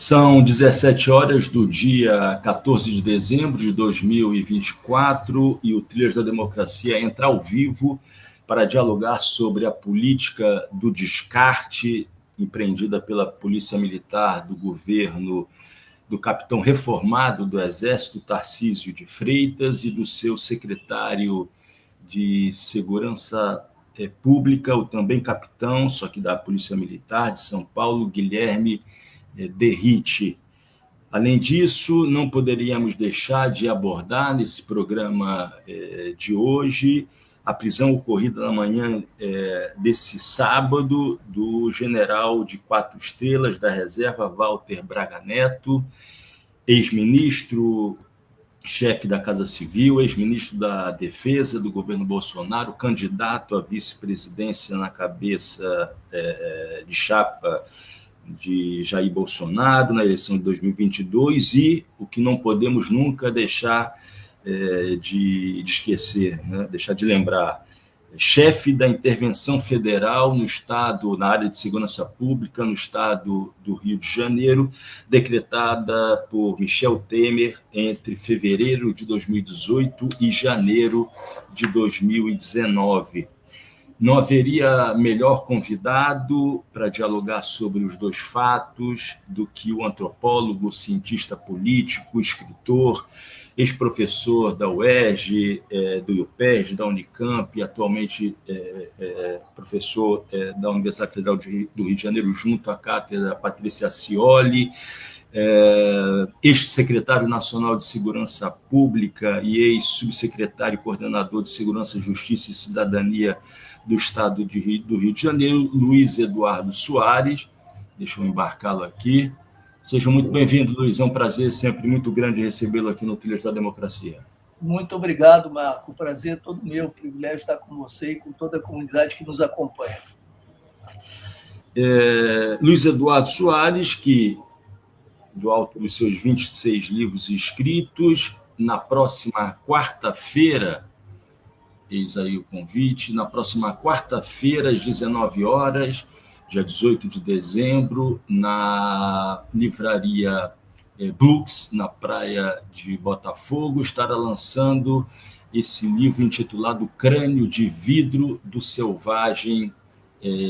São 17 horas do dia 14 de dezembro de 2024 e o Trilhas da Democracia entra ao vivo para dialogar sobre a política do descarte empreendida pela Polícia Militar do governo do capitão reformado do Exército, Tarcísio de Freitas, e do seu secretário de Segurança Pública, o também capitão, só que da Polícia Militar de São Paulo, Guilherme Derrite. Além disso, não poderíamos deixar de abordar nesse programa de hoje a prisão ocorrida na manhã desse sábado do general de 4 estrelas da reserva, Walter Braga Neto, ex-ministro, chefe da Casa Civil, ex-ministro da Defesa do governo Bolsonaro, candidato à vice-presidência na cabeça de chapa de Jair Bolsonaro na eleição de 2022 e o que não podemos nunca deixar de esquecer, né? Deixar de lembrar, chefe da intervenção federal no Estado, na área de segurança pública, no Estado do Rio de Janeiro, decretada por Michel Temer entre fevereiro de 2018 e janeiro de 2019. Não haveria melhor convidado para dialogar sobre os dois fatos do que o antropólogo, cientista político, escritor, ex-professor da UERJ, do IUPERJ, da Unicamp, e atualmente professor da Universidade Federal do Rio de Janeiro, junto à cátedra Patrícia Scioli, ex-secretário nacional de Segurança Pública e ex-subsecretário e coordenador de Segurança, Justiça e Cidadania do Estado do Rio de Janeiro, Luiz Eduardo Soares. Deixa eu embarcá-lo aqui. Seja muito bem-vindo, Luiz. É um prazer sempre muito grande recebê-lo aqui no Trilhas da Democracia. Muito obrigado, Marco. O prazer é todo meu. O privilégio estar com você e com toda a comunidade que nos acompanha. Luiz Eduardo Soares, que, do alto dos seus 26 livros escritos, na próxima quarta-feira, eis aí o convite, na próxima quarta-feira, às 19 horas, dia 18 de dezembro, na livraria Books, na praia de Botafogo, estará lançando esse livro intitulado Crânio de Vidro do Selvagem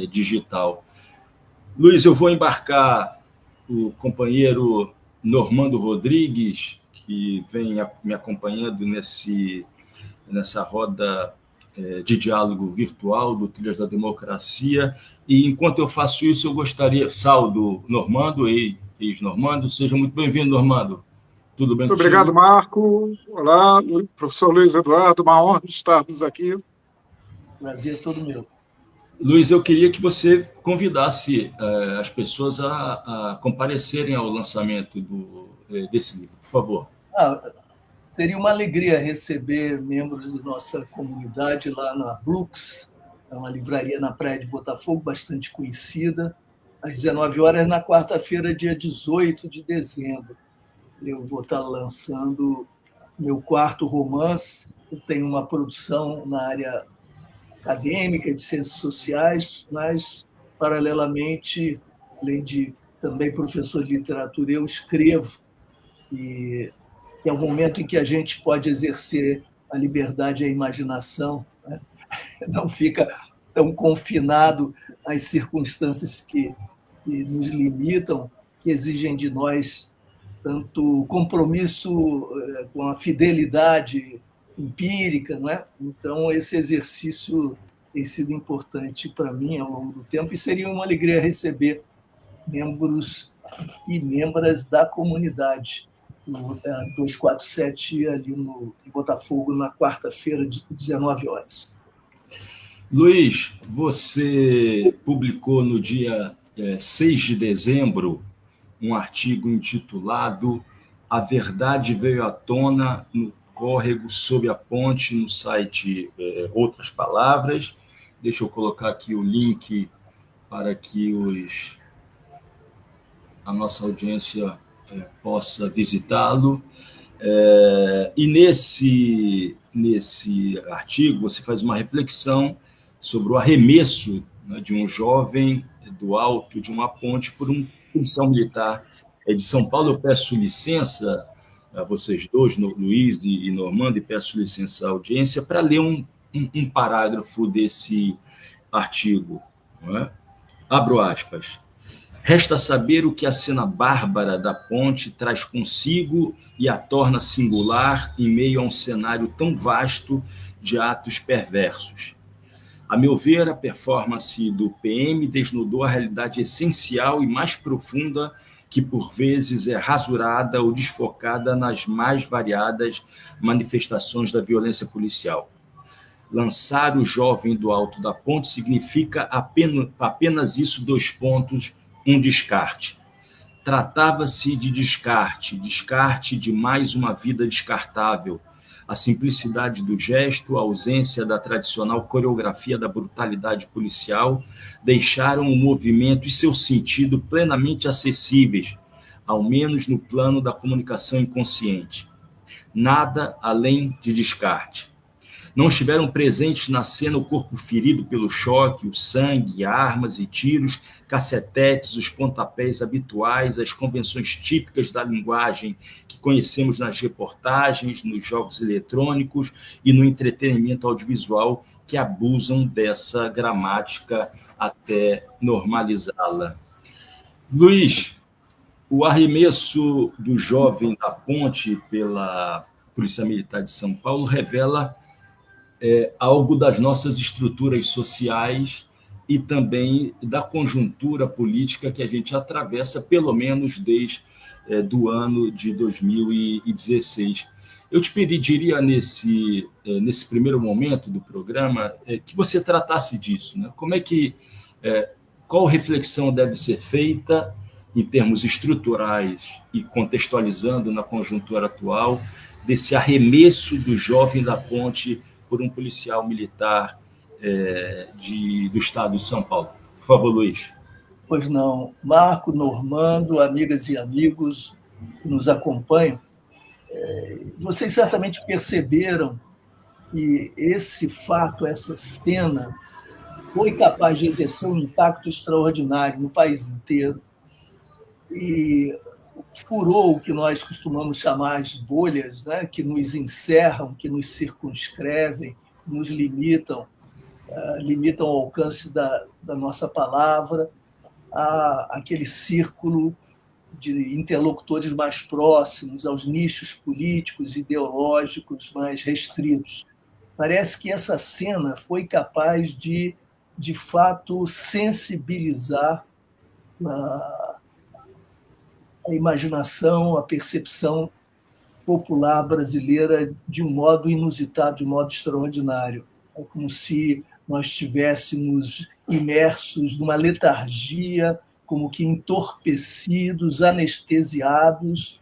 Digital. Luiz, eu vou embarcar o companheiro Normando Rodrigues, que vem me acompanhando nessa roda de diálogo virtual do Trilhas da Democracia. E enquanto eu faço isso, eu gostaria... Saldo Normando, ex-Normando. Seja muito bem-vindo, Normando. Tudo bem? Muito obrigado, Marco. Olá, professor Luiz Eduardo, uma honra estarmos aqui. Prazer todo meu. Luiz, eu queria que você convidasse as pessoas a comparecerem ao lançamento desse livro, por favor. Seria uma alegria receber membros da nossa comunidade lá na Brooks, é uma livraria na praia de Botafogo, bastante conhecida, às 19 horas, na quarta-feira, dia 18 de dezembro. Eu vou estar lançando meu 4º romance. Eu tenho uma produção na área acadêmica, de ciências sociais, mas, paralelamente, além de também professor de literatura, eu escrevo, e é um momento em que a gente pode exercer a liberdade e a imaginação, né? Não fica tão confinado às circunstâncias que nos limitam, que exigem de nós tanto compromisso com a fidelidade empírica, não é? Então, esse exercício tem sido importante para mim ao longo do tempo, e seria uma alegria receber membros e membras da comunidade no 247, ali em Botafogo, na quarta-feira, de 19 horas. Luiz, você publicou no dia 6 de dezembro um artigo intitulado A Verdade Veio à Tona no Córrego sob a Ponte, no site Outras Palavras. Deixa eu colocar aqui o link para que a nossa audiência possa visitá-lo. E nesse artigo você faz uma reflexão sobre o arremesso, né, de um jovem do alto de uma ponte por um policial militar de São Paulo. Eu peço licença a vocês dois, Luiz e Normando, e peço licença à audiência para ler um parágrafo desse artigo. Não é? Abro aspas. Resta saber o que a cena bárbara da ponte traz consigo e a torna singular em meio a um cenário tão vasto de atos perversos. A meu ver, a performance do PM desnudou a realidade essencial e mais profunda que, por vezes, é rasurada ou desfocada nas mais variadas manifestações da violência policial. Lançar o jovem do alto da ponte significa apenas isso, 2 pontos, um descarte. Tratava-se de descarte de mais uma vida descartável. A simplicidade do gesto, a ausência da tradicional coreografia da brutalidade policial deixaram o movimento e seu sentido plenamente acessíveis, ao menos no plano da comunicação inconsciente. Nada além de descarte. Não estiveram presentes na cena o corpo ferido pelo choque, o sangue, armas e tiros, cacetetes, os pontapés habituais, as convenções típicas da linguagem que conhecemos nas reportagens, nos jogos eletrônicos e no entretenimento audiovisual que abusam dessa gramática até normalizá-la. Luiz, o arremesso do jovem da ponte pela Polícia Militar de São Paulo revela algo das nossas estruturas sociais e também da conjuntura política que a gente atravessa, pelo menos desde do ano de 2016. Eu te pediria, nesse primeiro momento do programa, que você tratasse disso, né? Qual reflexão deve ser feita em termos estruturais e contextualizando na conjuntura atual desse arremesso do jovem da ponte por um policial militar do estado de São Paulo. Por favor, Luiz. Pois não. Marco, Normando, amigas e amigos que nos acompanham, vocês certamente perceberam que esse fato, essa cena, foi capaz de exercer um impacto extraordinário no país inteiro e furou o que nós costumamos chamar de bolhas, né, que nos encerram, que nos circunscrevem, nos limitam o alcance da nossa palavra, aquele círculo de interlocutores mais próximos, aos nichos políticos, ideológicos mais restritos. Parece que essa cena foi capaz de fato, sensibilizar a imaginação, a percepção popular brasileira de um modo inusitado, de um modo extraordinário. É como se nós estivéssemos imersos numa letargia, como que entorpecidos, anestesiados.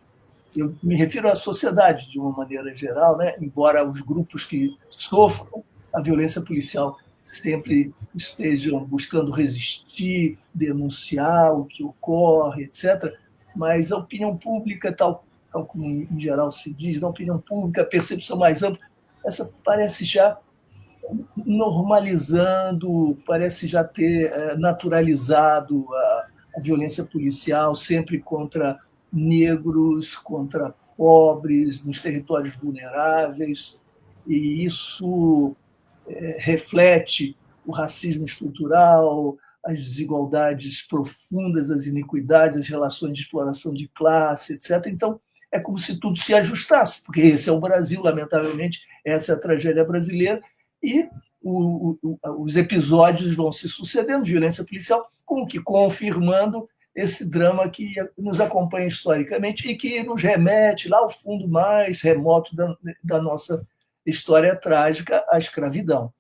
Eu me refiro à sociedade de uma maneira geral, né? Embora os grupos que sofram a violência policial sempre estejam buscando resistir, denunciar o que ocorre, etc., mas a opinião pública, tal como em geral se diz, na opinião pública, a percepção mais ampla, essa parece já normalizando, parece já ter naturalizado a violência policial, sempre contra negros, contra pobres, nos territórios vulneráveis, e isso reflete o racismo estrutural, as desigualdades profundas, as iniquidades, as relações de exploração de classe, etc. Então, é como se tudo se ajustasse, porque esse é o Brasil, lamentavelmente, essa é a tragédia brasileira, e os episódios vão se sucedendo de violência policial, como que confirmando esse drama que nos acompanha historicamente e que nos remete lá ao fundo mais remoto da nossa história trágica, a escravidão.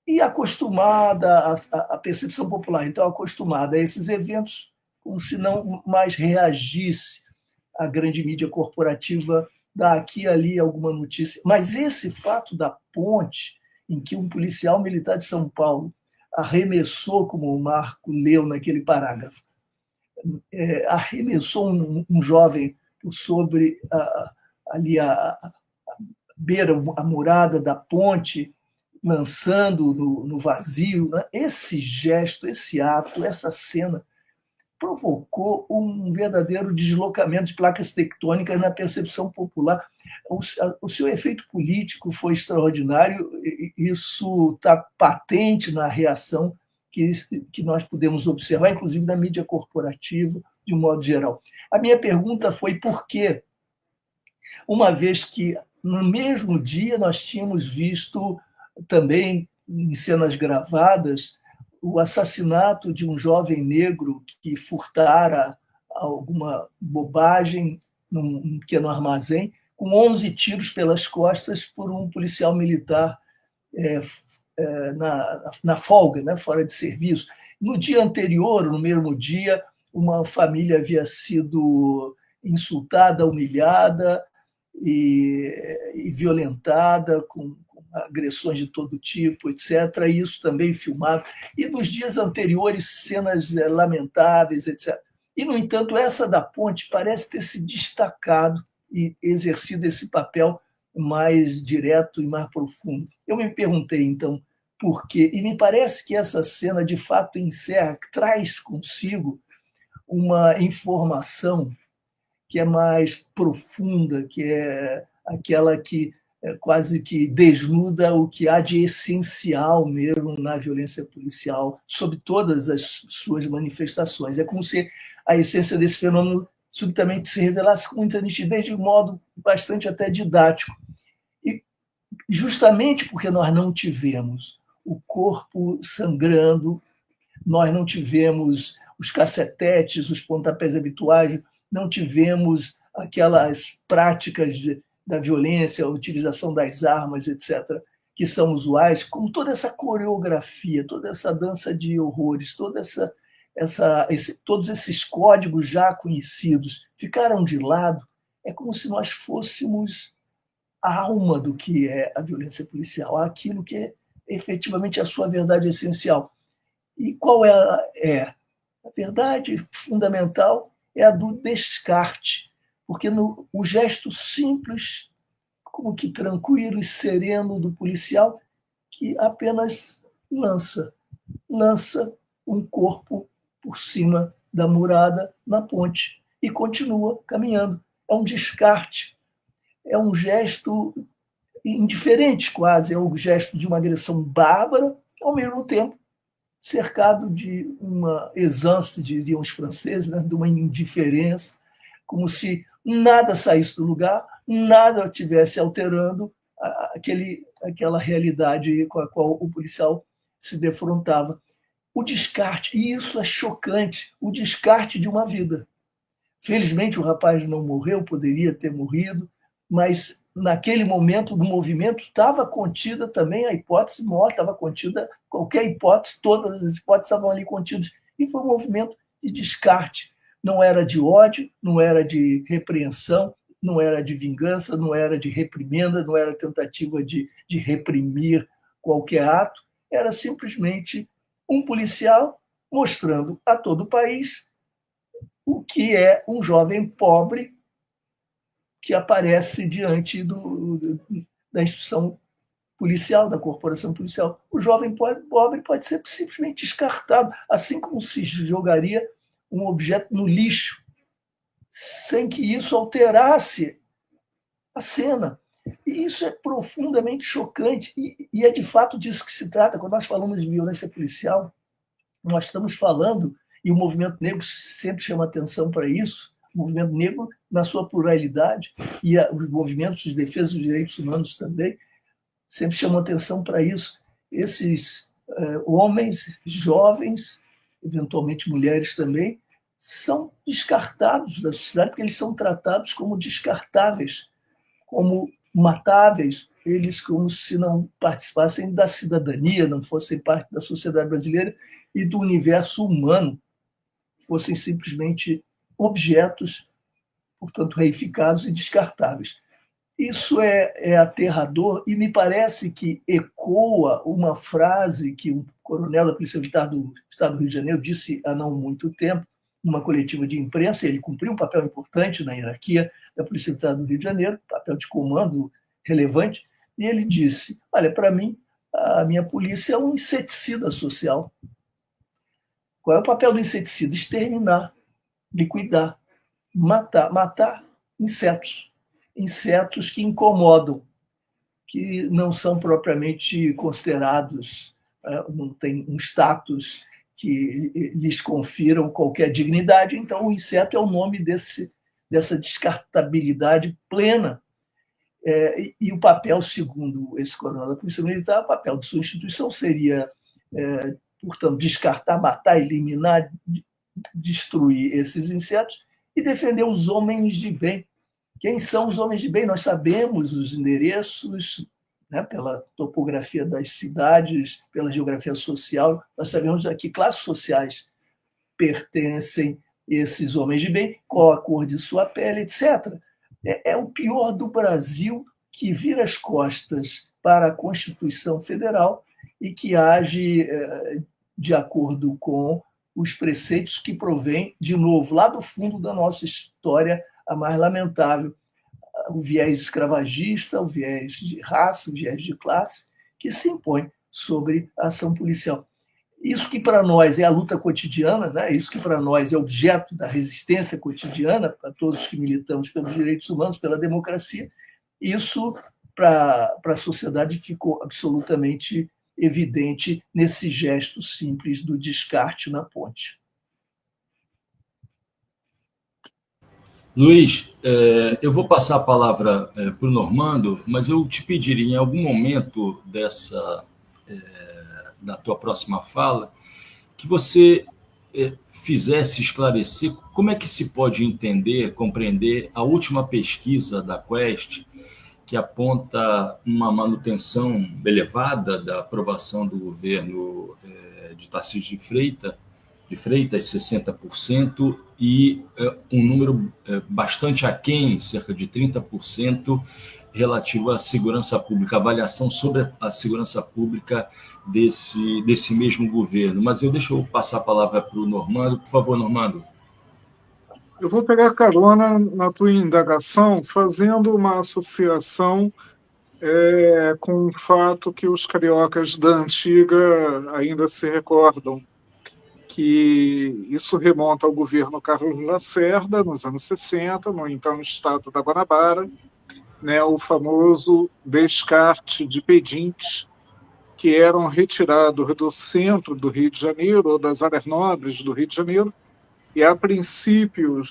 E acostumada à percepção popular, então acostumada a esses eventos, como se não mais reagisse à grande mídia corporativa, dar aqui e ali alguma notícia. Mas esse fato da ponte, em que um policial militar de São Paulo arremessou, como o Marco leu naquele parágrafo, arremessou um jovem sobre ali a beira, a murada da ponte, lançando no vazio, né? Esse gesto, esse ato, essa cena provocou um verdadeiro deslocamento de placas tectônicas na percepção popular. O seu efeito político foi extraordinário, isso está patente na reação que nós podemos observar, inclusive da mídia corporativa, de um modo geral. A minha pergunta foi por quê? Uma vez que, no mesmo dia, nós tínhamos visto também, em cenas gravadas, o assassinato de um jovem negro que furtara alguma bobagem num pequeno armazém, com 11 tiros pelas costas por um policial militar na folga, né, fora de serviço. No dia anterior, no mesmo dia, uma família havia sido insultada, humilhada e violentada, com agressões de todo tipo, etc. E isso também filmado. E nos dias anteriores, cenas lamentáveis, etc. E, no entanto, essa da ponte parece ter se destacado e exercido esse papel mais direto e mais profundo. Eu me perguntei, então, por quê? E me parece que essa cena, de fato, encerra, traz consigo uma informação que é mais profunda, que é aquela que quase que desnuda o que há de essencial mesmo na violência policial, sob todas as suas manifestações. É como se a essência desse fenômeno subitamente se revelasse com muita nitidez, de modo bastante até didático. E justamente porque nós não tivemos o corpo sangrando, nós não tivemos os cacetetes, os pontapés habituais, não tivemos aquelas práticas da violência, a utilização das armas, etc., que são usuais, como toda essa coreografia, toda essa dança de horrores, todos esses códigos já conhecidos ficaram de lado. É como se nós fôssemos a alma do que é a violência policial, aquilo que é efetivamente a sua verdade essencial. E qual ela é? A verdade fundamental é a do descarte, porque o gesto simples, como que tranquilo e sereno do policial, que apenas lança um corpo por cima da murada na ponte e continua caminhando. É um descarte, é um gesto indiferente quase, é um gesto de uma agressão bárbara, ao mesmo tempo cercado de uma aisance, diriam os franceses, né, de uma indiferença, como se nada saísse do lugar, nada estivesse alterando aquela realidade com a qual o policial se defrontava. O descarte, e isso é chocante, o descarte de uma vida. Felizmente o rapaz não morreu, poderia ter morrido, mas naquele momento do movimento estava contida também a hipótese morta, estava contida qualquer hipótese, todas as hipóteses estavam ali contidas. E foi um movimento de descarte. Não era de ódio, não era de repreensão, não era de vingança, não era de reprimenda, não era tentativa de reprimir qualquer ato, era simplesmente um policial mostrando a todo o país o que é um jovem pobre que aparece diante da instituição policial, da corporação policial. O jovem pobre pode ser simplesmente descartado, assim como se jogaria um objeto no lixo, sem que isso alterasse a cena. E isso é profundamente chocante, e é de fato disso que se trata. Quando nós falamos de violência policial, nós estamos falando, e o movimento negro sempre chama atenção para isso, o movimento negro na sua pluralidade, e os movimentos de defesa dos direitos humanos também, sempre chamam atenção para isso. Esses homens jovens, eventualmente mulheres também, são descartados da sociedade porque eles são tratados como descartáveis, como matáveis, eles como se não participassem da cidadania, não fossem parte da sociedade brasileira e do universo humano, fossem simplesmente objetos, portanto, reificados e descartáveis. Isso é aterrador e me parece que ecoa uma frase que o coronel da Polícia Militar do Estado do Rio de Janeiro disse há não muito tempo, numa coletiva de imprensa. Ele cumpriu um papel importante na hierarquia da Polícia Militar do Rio de Janeiro, papel de comando relevante, e ele disse: olha, para mim, a minha polícia é um inseticida social. Qual é o papel do inseticida? Exterminar, liquidar, matar insetos. Insetos que incomodam, que não são propriamente considerados, não têm um status que lhes confiram qualquer dignidade. Então, o inseto é o nome dessa descartabilidade plena. E o papel, segundo esse coronel da Polícia Militar, o papel de sua instituição seria, portanto, descartar, matar, eliminar, destruir esses insetos e defender os homens de bem. Quem são os homens de bem? Nós sabemos os endereços, né, pela topografia das cidades, pela geografia social, nós sabemos a que classes sociais pertencem esses homens de bem, qual a cor de sua pele, etc. É o pior do Brasil, que vira as costas para a Constituição Federal e que age de acordo com os preceitos que provém, de novo, lá do fundo da nossa história, a mais lamentável, o viés escravagista, o viés de raça, o viés de classe, que se impõe sobre a ação policial. Isso que para nós é a luta cotidiana, né? Isso que para nós é objeto da resistência cotidiana, para todos que militamos pelos direitos humanos, pela democracia, isso para a sociedade ficou absolutamente evidente nesse gesto simples do descarte na ponte. Luiz, eu vou passar a palavra para o Normando, mas eu te pediria, em algum momento da tua próxima fala, que você fizesse esclarecer como é que se pode entender, compreender a última pesquisa da Quest, que aponta uma manutenção elevada da aprovação do governo de Tarcísio de Freitas, 60%, e um número bastante aquém, cerca de 30%, relativo à segurança pública, avaliação sobre a segurança pública desse mesmo governo. Mas deixa eu passar a palavra para o Normando. Por favor, Normando. Eu vou pegar carona na tua indagação, fazendo uma associação com o fato que os cariocas da antiga ainda se recordam, que isso remonta ao governo Carlos Lacerda, nos anos 60, no então estado da Guanabara, né, o famoso descarte de pedintes que eram retirados do centro do Rio de Janeiro, ou das áreas nobres do Rio de Janeiro, e a princípio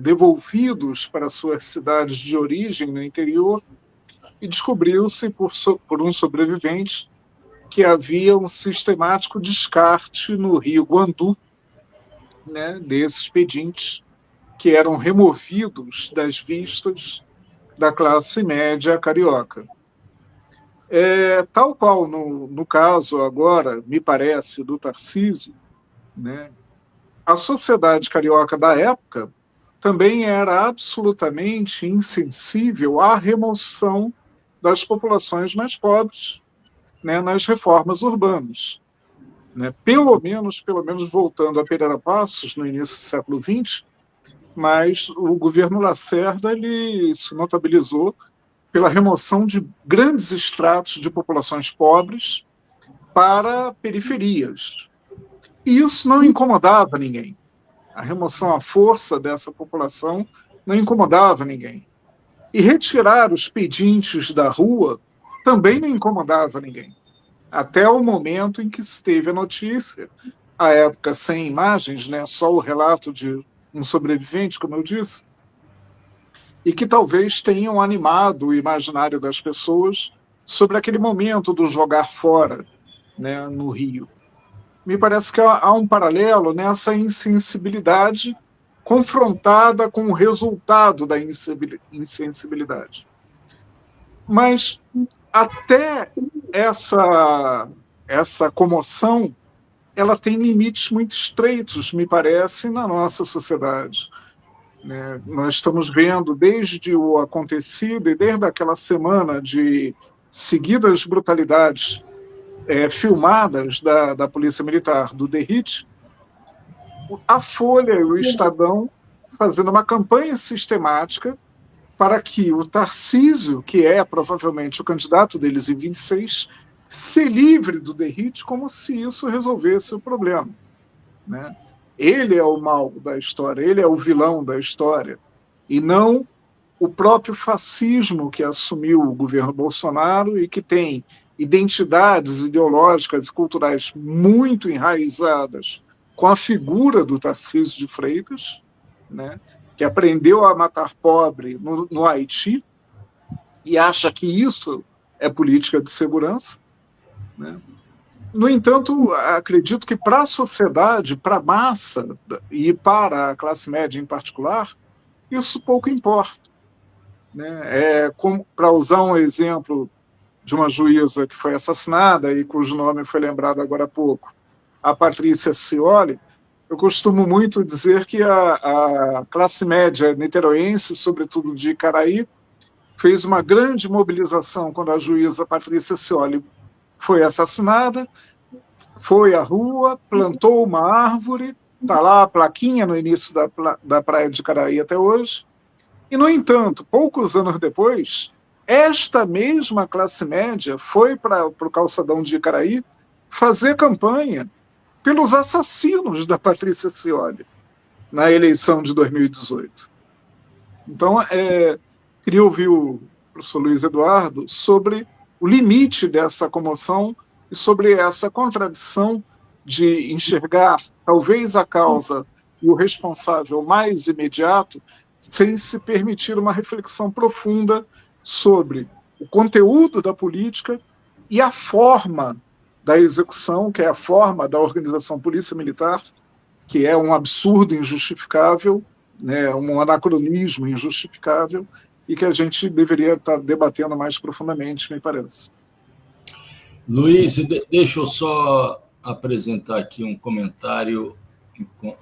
devolvidos para suas cidades de origem no interior, e descobriu-se por um sobrevivente que havia um sistemático descarte no Rio Guandu, né, desses pedintes que eram removidos das vistas da classe média carioca. Tal qual no caso agora, me parece, do Tarcísio, né, a sociedade carioca da época também era absolutamente insensível à remoção das populações mais pobres, né, nas reformas urbanas. Né? Pelo menos voltando a Pereira Passos, no início do século XX, mas o governo Lacerda ele se notabilizou pela remoção de grandes estratos de populações pobres para periferias. E isso não incomodava ninguém. A remoção à força dessa população não incomodava ninguém. E retirar os pedintes da rua também não incomodava ninguém. Até o momento em que se teve a notícia, à época sem imagens, né, só o relato de um sobrevivente, como eu disse, e que talvez tenham animado o imaginário das pessoas sobre aquele momento do jogar fora, né, no Rio. Me parece que há um paralelo nessa insensibilidade confrontada com o resultado da insensibilidade. Mas até essa comoção, ela tem limites muito estreitos, me parece, na nossa sociedade. Né? Nós estamos vendo desde o acontecido e desde aquela semana de seguidas brutalidades filmadas da Polícia Militar, do DERIT, a Folha e o Estadão fazendo uma campanha sistemática para que o Tarcísio, que é provavelmente o candidato deles em 26, se livre do DERIT como se isso resolvesse o problema. né? Ele é o mal da história, ele é o vilão da história, e não o próprio fascismo que assumiu o governo Bolsonaro e que tem identidades ideológicas e culturais muito enraizadas com a figura do Tarcísio de Freitas, né, que aprendeu a matar pobre no Haiti e acha que isso é política de segurança, né? No entanto, acredito que para a sociedade, para a massa e para a classe média em particular, isso pouco importa, né? Para usar um exemplo de uma juíza que foi assassinada e cujo nome foi lembrado agora há pouco, a Patrícia Scioli, eu costumo muito dizer que a classe média niteroense, sobretudo de Icaraí, fez uma grande mobilização quando a juíza Patrícia Scioli foi assassinada, foi à rua, plantou uma árvore, está lá a plaquinha no início da praia de Icaraí até hoje, e, no entanto, poucos anos depois, esta mesma classe média foi para o calçadão de Icaraí fazer campanha pelos assassinos da Patrícia Scioli na eleição de 2018. Então, queria ouvir o professor Luiz Eduardo sobre o limite dessa comoção e sobre essa contradição de enxergar talvez a causa e o responsável mais imediato sem se permitir uma reflexão profunda sobre o conteúdo da política e a forma da execução, que é a forma da organização polícia-militar, que é um absurdo injustificável, né, um anacronismo injustificável, e que a gente deveria estar debatendo mais profundamente, me parece. Luiz, deixa eu só apresentar aqui um comentário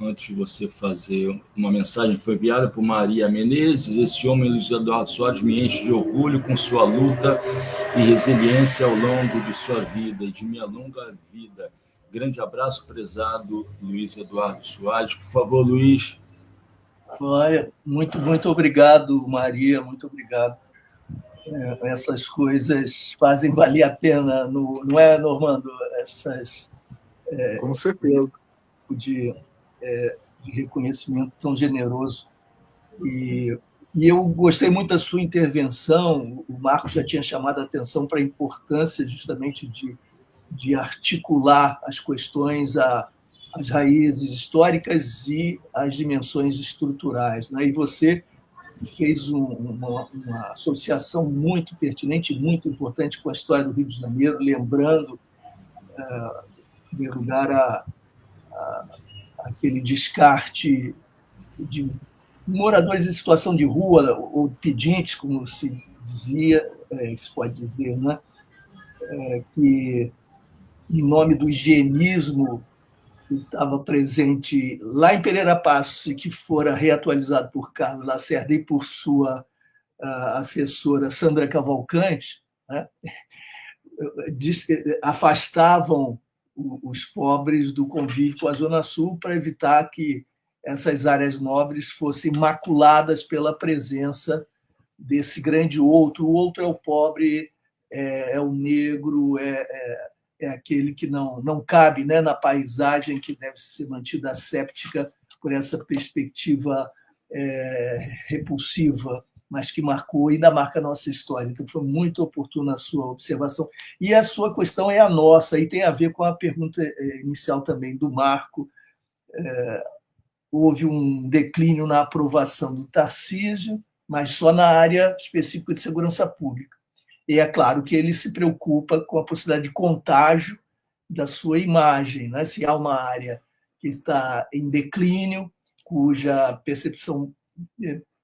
antes de você fazer uma mensagem que foi enviada por Maria Menezes. Esse homem, Luiz Eduardo Soares, me enche de orgulho com sua luta e resiliência ao longo de sua vida e de minha longa vida. Grande abraço, prezado Luiz Eduardo Soares. Por favor, Luiz. Olha, muito obrigado, Maria, muito obrigado. Essas coisas fazem valer a pena, não é, Normando? Essas com certeza. De reconhecimento tão generoso. E eu gostei muito da sua intervenção. O Marcos já tinha chamado a atenção para a importância justamente de articular as questões às raízes históricas e às dimensões estruturais, né? E você fez uma associação muito pertinente, muito importante com a história do Rio de Janeiro, lembrando, em primeiro lugar, aquele descarte de moradores em situação de rua, ou pedintes, como se dizia, se pode dizer, né? Que, em nome do higienismo que estava presente lá em Pereira Passos e que fora reatualizado por Carlos Lacerda e por sua assessora Sandra Cavalcante, né? Afastavam os pobres do convívio com a Zona Sul para evitar que essas áreas nobres fossem maculadas pela presença desse grande outro. O outro é o pobre, é o negro, é aquele que não cabe, né, na paisagem que deve ser mantida asséptica por essa perspectiva repulsiva, mas que marcou e ainda marca a nossa história. Então, foi muito oportuna a sua observação. E a sua questão é a nossa, e tem a ver com a pergunta inicial também do Marco. Houve um declínio na aprovação do Tarcísio, mas só na área específica de segurança pública. E é claro que ele se preocupa com a possibilidade de contágio da sua imagem, né? Se há uma área que está em declínio, cuja percepção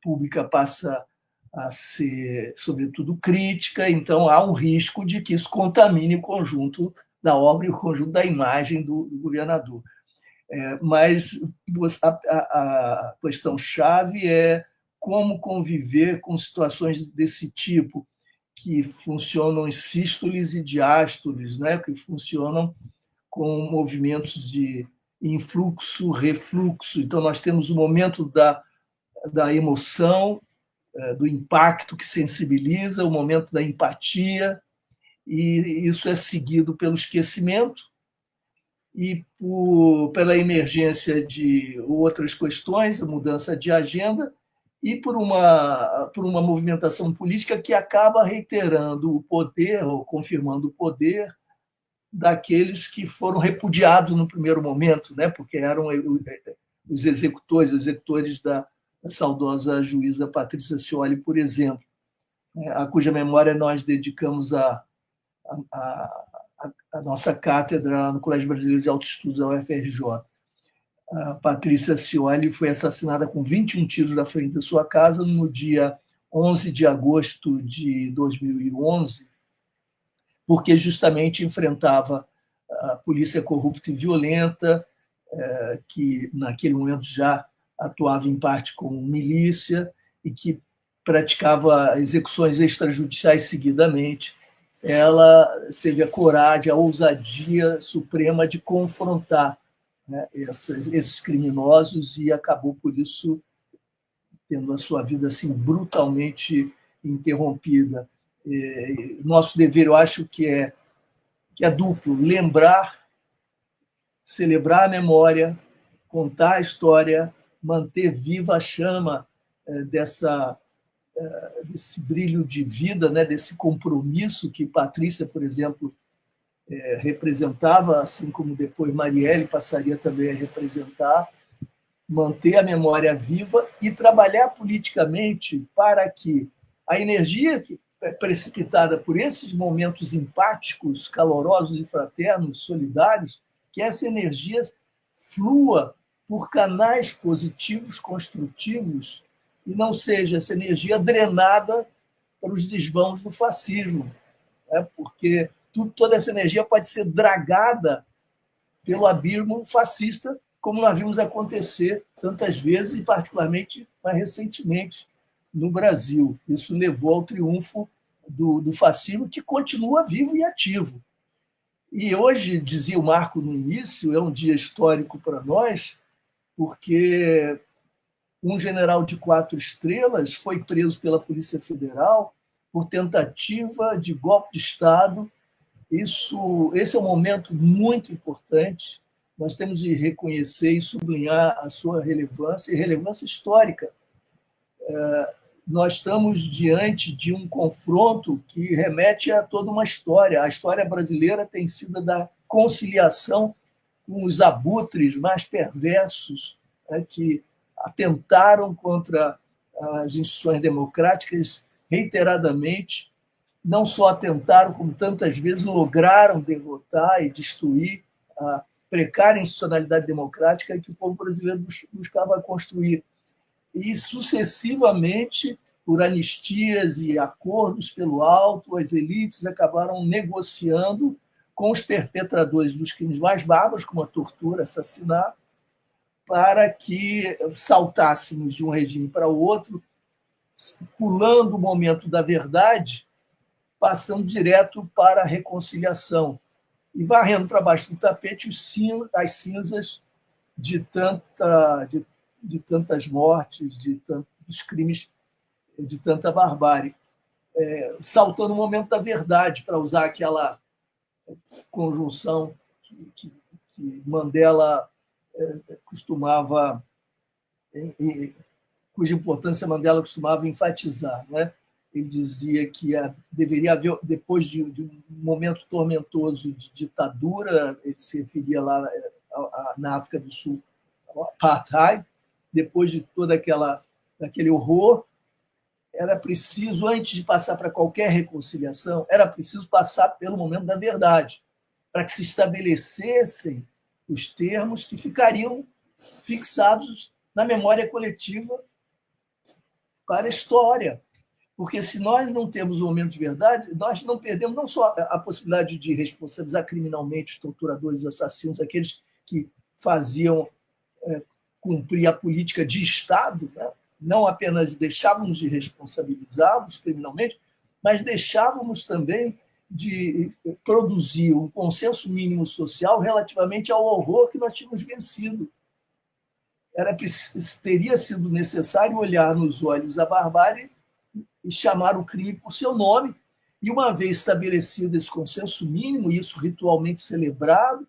pública passa a ser, sobretudo, crítica, então há um risco de que isso contamine o conjunto da obra e o conjunto da imagem do governador. Mas a questão-chave é como conviver com situações desse tipo, que funcionam em sístoles e diástoles, né? Que funcionam com movimentos de influxo, refluxo. Então, nós temos o momento da emoção, do impacto que sensibiliza, o momento da empatia, e isso é seguido pelo esquecimento, e pela emergência de outras questões, a mudança de agenda, e por uma movimentação política que acaba reiterando o poder, ou confirmando o poder, daqueles que foram repudiados no primeiro momento, né? Porque eram os executores da saudosa juíza Patrícia Scioli, por exemplo, a cuja memória nós dedicamos a nossa cátedra no Colégio Brasileiro de Altos Estudos, a UFRJ. A Patrícia Scioli foi assassinada com 21 tiros na frente da sua casa no dia 11 de agosto de 2011, porque justamente enfrentava a polícia corrupta e violenta, que naquele momento já atuava em parte como milícia e que praticava execuções extrajudiciais seguidamente. Ela teve a coragem, a ousadia suprema de confrontar, né, esses criminosos, e acabou, por isso, tendo a sua vida assim brutalmente interrompida. Nosso dever, eu acho que é duplo: lembrar, celebrar a memória, contar a história, manter viva a chama desse brilho de vida, né, desse compromisso que Patrícia, por exemplo, representava, assim como depois Marielle passaria também a representar, manter a memória viva e trabalhar politicamente para que a energia que é precipitada por esses momentos empáticos, calorosos e fraternos, solidários, que essa energia flua por canais positivos, construtivos, e não seja essa energia drenada para os desvãos do fascismo, né? Porque toda essa energia pode ser dragada pelo abismo fascista, como nós vimos acontecer tantas vezes, e particularmente mais recentemente no Brasil. Isso levou ao triunfo do fascismo, que continua vivo e ativo. E hoje, dizia o Marco no início, é um dia histórico para nós, porque um general de 4 estrelas foi preso pela Polícia Federal por tentativa de golpe de Estado. Esse é um momento muito importante. Nós temos de reconhecer e sublinhar a sua relevância, e relevância histórica. Nós estamos diante de um confronto que remete a toda uma história. A história brasileira tem sido da conciliação com os abutres mais perversos, né, que atentaram contra as instituições democráticas reiteradamente. Não só atentaram, como tantas vezes lograram derrotar e destruir a precária institucionalidade democrática que o povo brasileiro buscava construir. E, sucessivamente, por anistias e acordos pelo alto, as elites acabaram negociando com os perpetradores dos crimes mais bárbaros, como a tortura, assassinato, para que saltássemos de um regime para o outro, pulando o momento da verdade, passando direto para a reconciliação e varrendo para baixo do tapete as cinzas de tantas mortes, de tantos crimes, de tanta barbárie. Saltando o momento da verdade, para usar aquela conjunção que Mandela costumava, cuja importância Mandela costumava enfatizar, né? Ele dizia que deveria haver, depois de um momento tormentoso de ditadura, ele se referia lá na África do Sul ao apartheid, depois de todo aquele horror, era preciso, antes de passar para qualquer reconciliação, era preciso passar pelo momento da verdade, para que se estabelecessem os termos que ficariam fixados na memória coletiva para a história. Porque se nós não temos o momento de verdade, nós não perdemos não só a possibilidade de responsabilizar criminalmente os torturadores, assassinos, aqueles que faziam cumprir a política de Estado, né? Não apenas deixávamos de responsabilizá-los criminalmente, mas deixávamos também de produzir um consenso mínimo social relativamente ao horror que nós tínhamos vencido. Teria sido necessário olhar nos olhos a barbárie e chamar o crime por seu nome. E, uma vez estabelecido esse consenso mínimo, e isso ritualmente celebrado,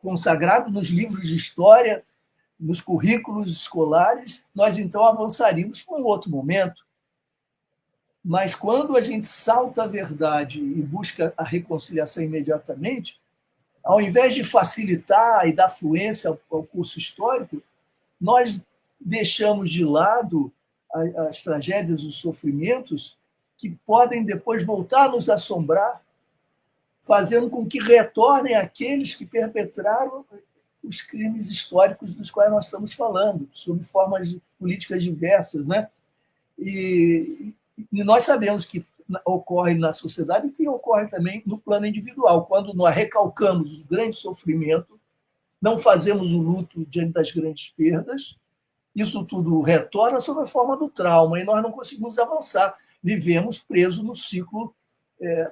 consagrado nos livros de história, nos currículos escolares, nós então avançaríamos para um outro momento. Mas quando a gente salta a verdade e busca a reconciliação imediatamente, ao invés de facilitar e dar fluência ao curso histórico, nós deixamos de lado as tragédias, os sofrimentos, que podem depois voltar a nos assombrar, fazendo com que retornem aqueles que perpetraram os crimes históricos dos quais nós estamos falando, sob formas de políticas diversas, né? E nós sabemos que ocorre na sociedade e que ocorre também no plano individual. Quando nós recalcamos o grande sofrimento, não fazemos o luto diante das grandes perdas, isso tudo retorna sob a forma do trauma e nós não conseguimos avançar. Vivemos presos no ciclo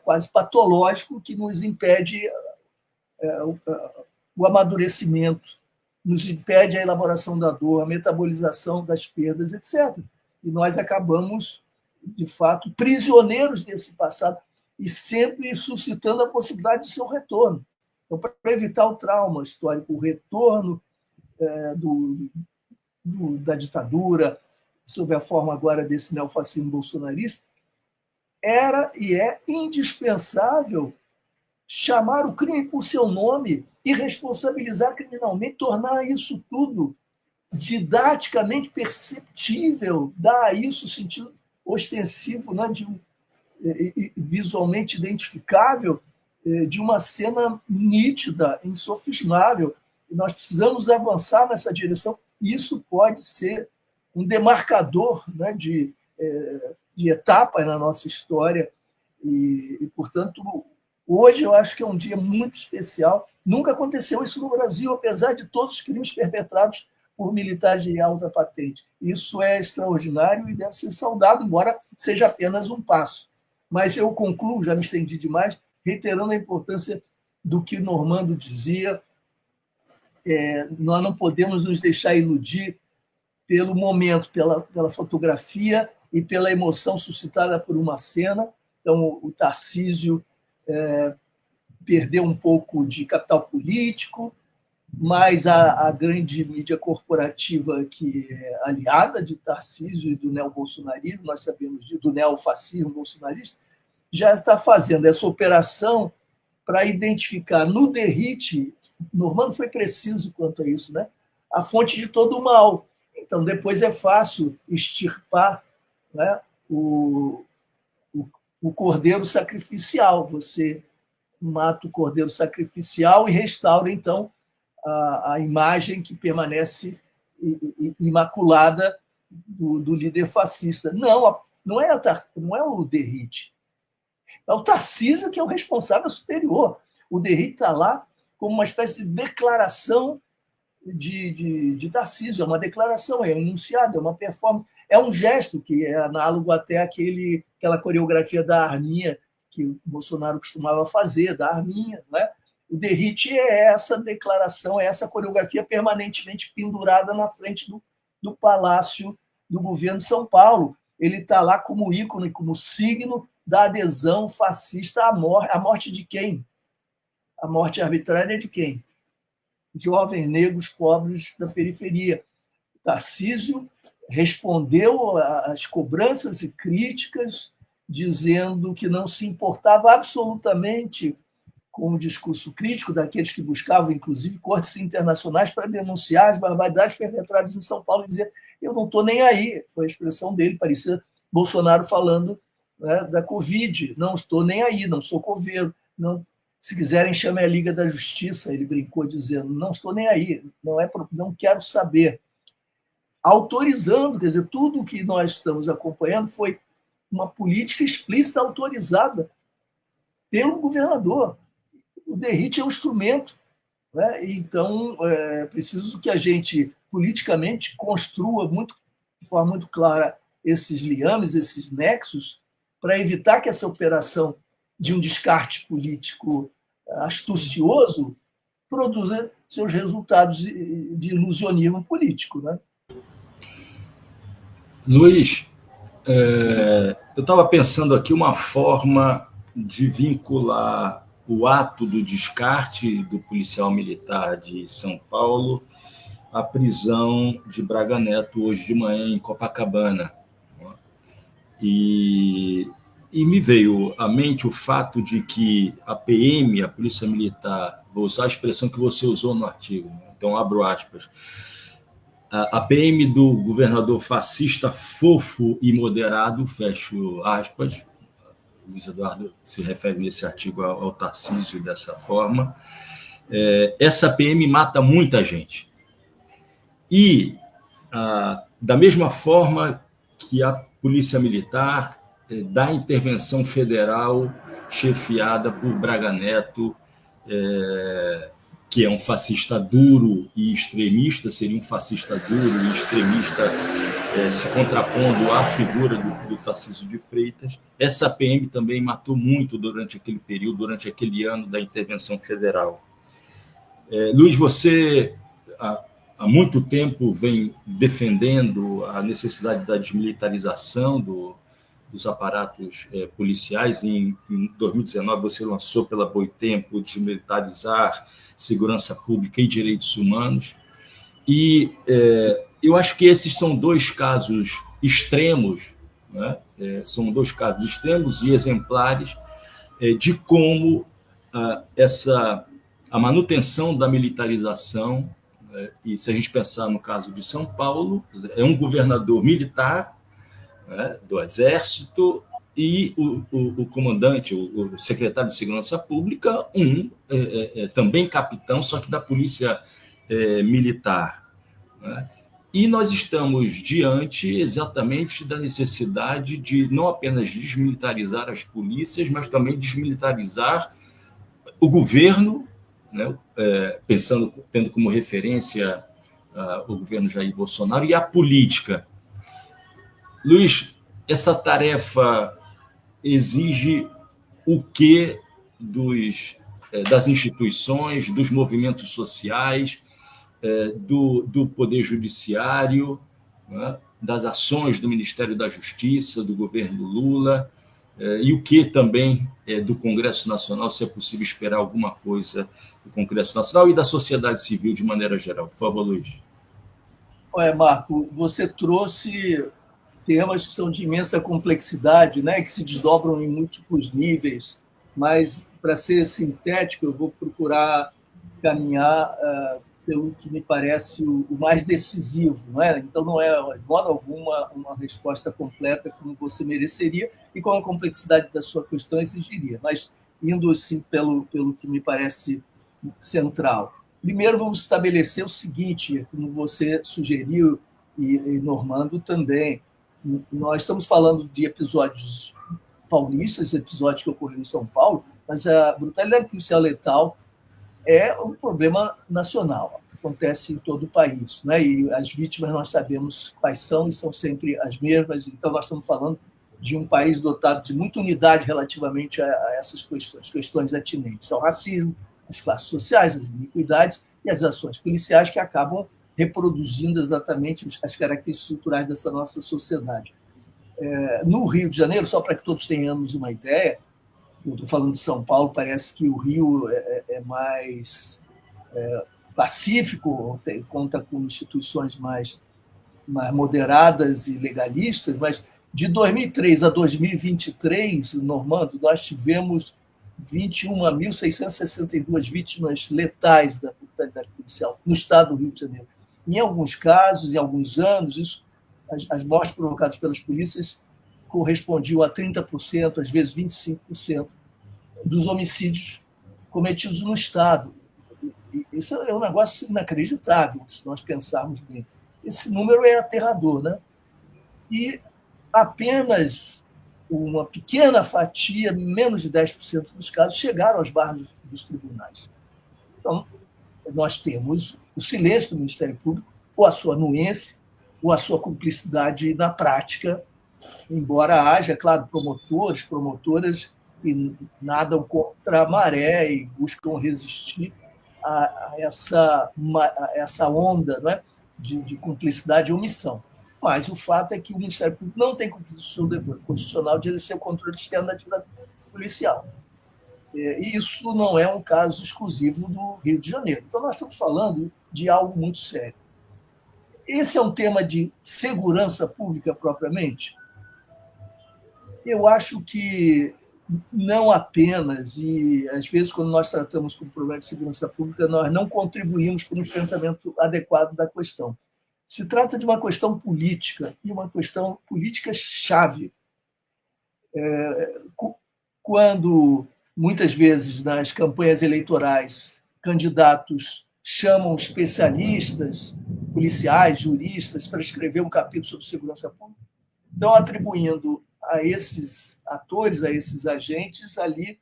quase patológico que nos impede o amadurecimento, nos impede a elaboração da dor, a metabolização das perdas, etc. E nós acabamos, de fato, prisioneiros desse passado e sempre suscitando a possibilidade de seu retorno. Então, para evitar o trauma histórico, o retorno da ditadura, sob a forma agora desse neofascismo bolsonarista, era e é indispensável chamar o crime por seu nome e responsabilizar criminalmente, tornar isso tudo didaticamente perceptível, dar a isso sentido ostensivo, né, visualmente identificável, de uma cena nítida, insofismável. E nós precisamos avançar nessa direção. Isso pode ser um demarcador, né, de etapa na nossa história. E, portanto, hoje eu acho que é um dia muito especial. Nunca aconteceu isso no Brasil, apesar de todos os crimes perpetrados por militares de alta patente. Isso é extraordinário e deve ser saudado, embora seja apenas um passo. Mas eu concluo, já me estendi demais, reiterando a importância do que Normando dizia. Nós não podemos nos deixar iludir pelo momento, pela fotografia e pela emoção suscitada por uma cena. Então, o Tarcísio perdeu um pouco de capital político, mas a grande mídia corporativa que é aliada de Tarcísio e do neobolsonarismo, nós sabemos do neofascismo bolsonarista, já está fazendo essa operação para identificar no Derrite, Normando foi preciso quanto a isso, né? A fonte de todo o mal. Então, depois é fácil extirpar, né, o cordeiro sacrificial. Você mata o cordeiro sacrificial e restaura, então, a imagem que permanece imaculada do líder fascista. Não é o Derrite. É o Tarcísio que é o responsável superior. O Derrite está lá como uma espécie de declaração de Tarcísio. É uma declaração, é um enunciado, é uma performance. É um gesto que é análogo até aquela coreografia da arminha que o Bolsonaro costumava fazer, da arminha, né? O Derrite é essa declaração, é essa coreografia permanentemente pendurada na frente do Palácio do Governo de São Paulo. Ele está lá como ícone, como signo da adesão fascista à morte. A morte de quem? A morte arbitrária de quem? Jovens negros pobres da periferia. Tarcísio respondeu às cobranças e críticas, dizendo que não se importava absolutamente com o discurso crítico daqueles que buscavam, inclusive, cortes internacionais para denunciar as barbaridades perpetradas em São Paulo e dizer: eu não estou nem aí. Foi a expressão dele, parecia Bolsonaro falando, né, da Covid. Não estou nem aí, não sou coveiro. Não, se quiserem, chame a Liga da Justiça, ele brincou dizendo: não estou nem aí, não quero saber. Autorizando, quer dizer, tudo o que nós estamos acompanhando foi uma política explícita autorizada pelo governador. O Derrite é um instrumento, né? Então é preciso que a gente politicamente construa de forma muito clara esses liames, esses nexos, para evitar que essa operação de um descarte político astucioso produza seus resultados de ilusionismo político, né? Luiz, eu estava pensando aqui uma forma de vincular o ato do descarte do policial militar de São Paulo, a prisão de Braga Neto hoje de manhã em Copacabana. E me veio à mente o fato de que a PM, a Polícia Militar, vou usar a expressão que você usou no artigo, então abro aspas, a PM do governador fascista fofo e moderado, fecho aspas, Luiz Eduardo se refere nesse artigo ao Tarcísio dessa forma, essa PM mata muita gente. E, da mesma forma que a Polícia Militar da intervenção federal chefiada por Braga Neto, que é um fascista duro e extremista, seria um fascista duro e extremista se contrapondo à figura do Tarcísio de Freitas. Essa PM também matou muito durante aquele período, durante aquele ano da intervenção federal. Luiz, você há muito tempo vem defendendo a necessidade da desmilitarização dos aparatos policiais. Em 2019, você lançou pela Boitempo Desmilitarizar Segurança Pública e Direitos Humanos. E eu acho que esses são dois casos extremos, né? São dois casos extremos e exemplares de como a manutenção da militarização, e se a gente pensar no caso de São Paulo, é um governador militar, né, do Exército, e o comandante, o secretário de Segurança Pública, também capitão, só que da Polícia Militar. Né? E nós estamos diante exatamente da necessidade de não apenas desmilitarizar as polícias, mas também desmilitarizar o governo, né? Tendo como referência o governo Jair Bolsonaro, e a política. Luiz, essa tarefa exige o quê das instituições, dos movimentos sociais, do Poder Judiciário, né? Das ações do Ministério da Justiça, do governo Lula, e o que também do Congresso Nacional, se é possível esperar alguma coisa do Congresso Nacional e da sociedade civil de maneira geral. Por favor, Luiz. Olha, Marco, você trouxe temas que são de imensa complexidade, né, que se desdobram em múltiplos níveis, mas, para ser sintético, eu vou procurar caminhar pelo que me parece o mais decisivo. Não é? Então, não é, de modo alguma, uma resposta completa como você mereceria e como a complexidade da sua questão exigiria, mas indo assim, pelo que me parece central. Primeiro, vamos estabelecer o seguinte, como você sugeriu, e Normando também. Nós estamos falando de episódios paulistas, episódios que ocorreram em São Paulo, mas a brutalidade policial letal é um problema nacional, acontece em todo o país, né? E as vítimas nós sabemos quais são e são sempre as mesmas, então nós estamos falando de um país dotado de muita unidade relativamente a essas questões atinentes ao racismo, as classes sociais, as iniquidades e as ações policiais que acabam reproduzindo exatamente as características estruturais dessa nossa sociedade. No Rio de Janeiro, só para que todos tenhamos uma ideia, eu estou falando de São Paulo, parece que o Rio é mais pacífico, conta com instituições mais moderadas e legalistas, mas de 2003 a 2023, Normando, nós tivemos 21.662 vítimas letais da brutalidade policial no estado do Rio de Janeiro. Em alguns casos, em alguns anos, as mortes provocadas pelas polícias correspondiam a 30%, às vezes 25% dos homicídios cometidos no estado. Isso é um negócio inacreditável, se nós pensarmos bem. Esse número é aterrador, né? E apenas uma pequena fatia, menos de 10% dos casos, chegaram aos barros dos tribunais. Então, nós temos o silêncio do Ministério Público, ou a sua anuência, ou a sua cumplicidade na prática, embora haja, claro, promotoras que nadam contra a maré e buscam resistir a essa onda, não é? de cumplicidade e omissão. Mas o fato é que o Ministério Público não tem constituição constitucional de exercer o controle externo da atividade policial. E isso não é um caso exclusivo do Rio de Janeiro. Então, nós estamos falando de algo muito sério. Esse é um tema de segurança pública propriamente? Eu acho que não apenas, e às vezes, quando nós tratamos com o problema de segurança pública, nós não contribuímos para um enfrentamento adequado da questão. Se trata de uma questão política, e uma questão política chave. Quando, muitas vezes, nas campanhas eleitorais, candidatos chamam especialistas, policiais, juristas, para escrever um capítulo sobre segurança pública, estão atribuindo a esses atores, a esses agentes, ali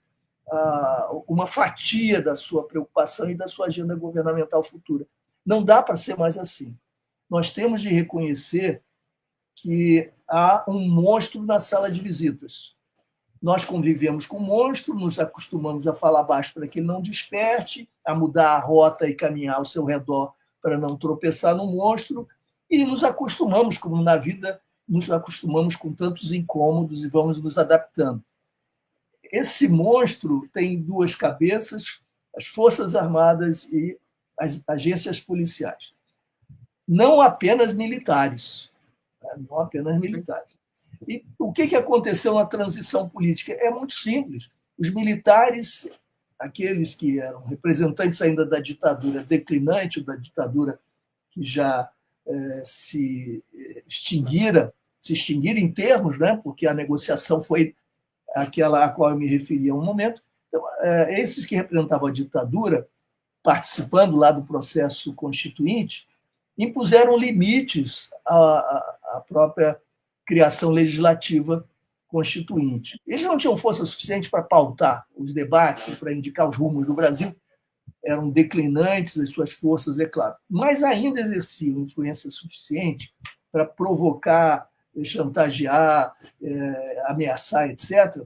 uma fatia da sua preocupação e da sua agenda governamental futura. Não dá para ser mais assim. Nós temos de reconhecer que há um monstro na sala de visitas. Nós convivemos com o monstro, nos acostumamos a falar baixo para que ele não desperte, a mudar a rota e caminhar ao seu redor para não tropeçar no monstro, e nos acostumamos, como na vida, nos acostumamos com tantos incômodos e vamos nos adaptando. Esse monstro tem duas cabeças, as Forças Armadas e as agências policiais. Não apenas militares. Não apenas militares. E o que aconteceu na transição política? É muito simples. Os militares, aqueles que eram representantes ainda da ditadura declinante, da ditadura que já se extinguira em termos, né? Porque a negociação foi aquela a qual eu me referi há um momento. Então, esses que representavam a ditadura, participando lá do processo constituinte, impuseram limites à própria criação legislativa constituinte. Eles não tinham força suficiente para pautar os debates, para indicar os rumos do Brasil, eram declinantes as suas forças, é claro, mas ainda exerciam influência suficiente para provocar, chantagear, ameaçar, etc.,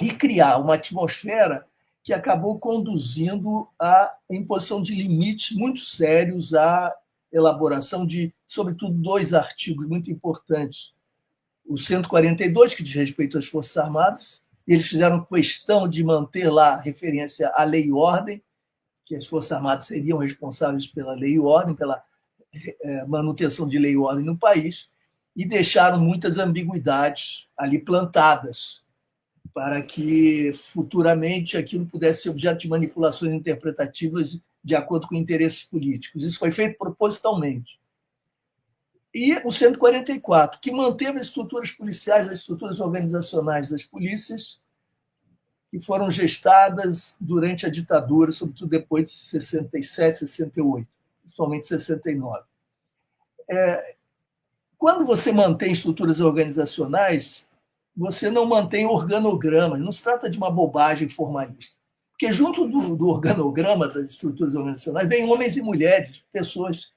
e criar uma atmosfera que acabou conduzindo à imposição de limites muito sérios à elaboração de, sobretudo, 2 artigos muito importantes. O 142, que diz respeito às Forças Armadas, e eles fizeram questão de manter lá a referência à lei e ordem, que as Forças Armadas seriam responsáveis pela lei e ordem, pela manutenção de lei e ordem no país, e deixaram muitas ambiguidades ali plantadas, para que futuramente aquilo pudesse ser objeto de manipulações interpretativas de acordo com interesses políticos. Isso foi feito propositalmente. E o 144, que manteve as estruturas policiais, as estruturas organizacionais das polícias, que foram gestadas durante a ditadura, sobretudo depois de 67, 68, principalmente 69. Quando você mantém estruturas organizacionais, você não mantém organogramas, não se trata de uma bobagem formalista. Porque junto do organograma das estruturas organizacionais vem homens e mulheres, pessoas,